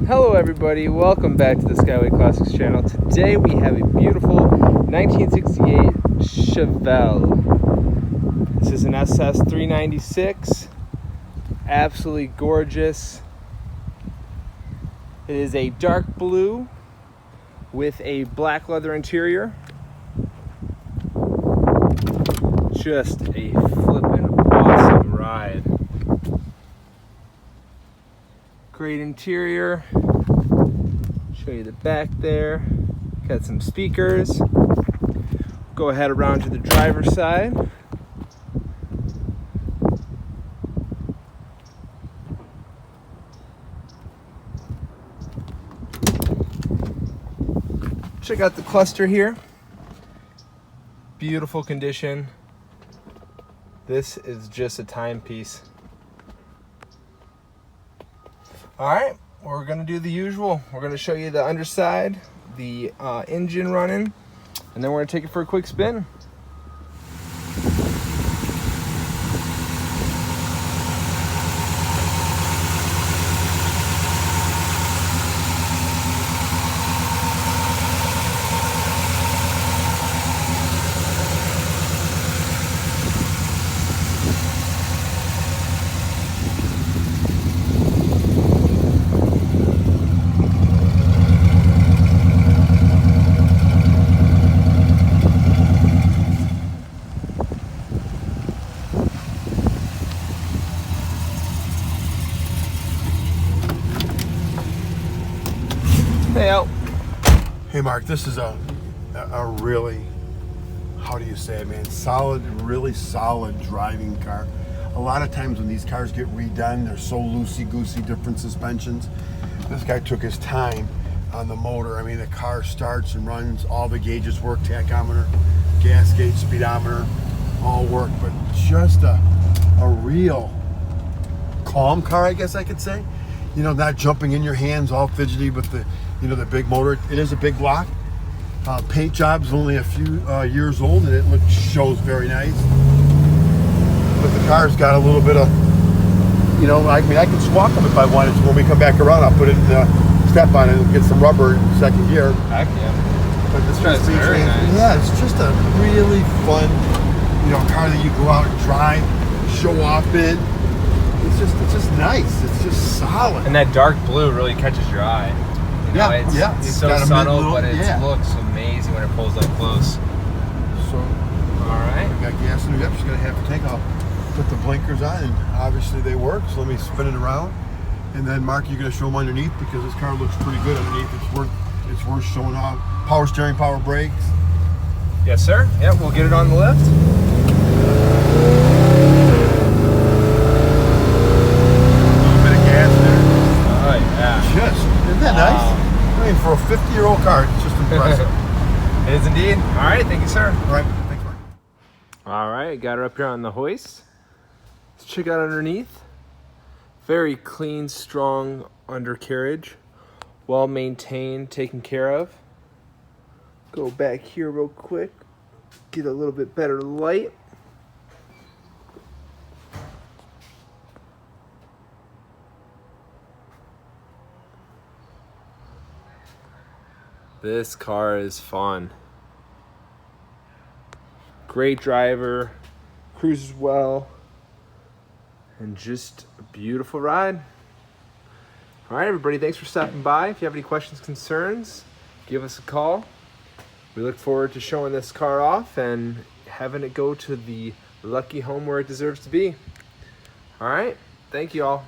Hello everybody, welcome back to the Skyway Classics channel. Today we have a beautiful 1968 Chevelle. This is an SS 396, absolutely gorgeous. It is a dark blue with a black leather interior. Just a flippin' awesome ride. Great interior. Show you the back there. Got some speakers. Go ahead around to the driver's side. Check out the cluster here. Beautiful condition. This is just a timepiece. All right, we're gonna do the usual. We're gonna show you the underside, the engine running, and then we're gonna take it for a quick spin. Hey, Al. Hey Mark, this is a really, how do you say it, man, solid, really solid driving car. A lot of times when these cars get redone, they're so loosey-goosey, different suspensions. This guy took his time on the motor. I mean, the car starts and runs, all the gauges work, tachometer, gas gauge, speedometer, all work, but just a real calm car, I guess I could say. You know, not jumping in your hands, all fidgety with the, you know, the big motor. It is a big block. Paint job's only a few years old, and it shows very nice. But the car's got a little bit of, you know, I mean, I can swap them if I wanted to. When we come back around, I'll put it in step on it and get some rubber in second gear. Heck yeah. But this That's very nice. Yeah, it's just a really fun, you know, car that you go out and drive, show off in. It's just nice. It's just solid. And that dark blue really catches your eye. You know, it's so subtle, but it looks amazing when it pulls up close. So, all right. I got gas in the up. Just gonna have to take off. Put the blinkers on, and obviously they work. So let me spin it around, and then Mark, you're gonna show them underneath because this car looks pretty good underneath. It's worth showing off. Power steering, power brakes. Yes, sir. Yep, we'll get it on the lift. Isn't that nice? I mean, for a 50-year-old car, it's just impressive. It is indeed. All right, thank you, sir. All right, thanks, Mark. All right, got her up here on the hoist. Let's check out underneath. Very clean, strong undercarriage. Well maintained, taken care of. Go back here real quick. Get a little bit better light. This car is fun. Great driver, cruises well, and just a beautiful ride. All right, everybody, thanks for stopping by. If you have any questions, concerns, give us a call. We look forward to showing this car off and having it go to the lucky home where it deserves to be. All right, thank you all.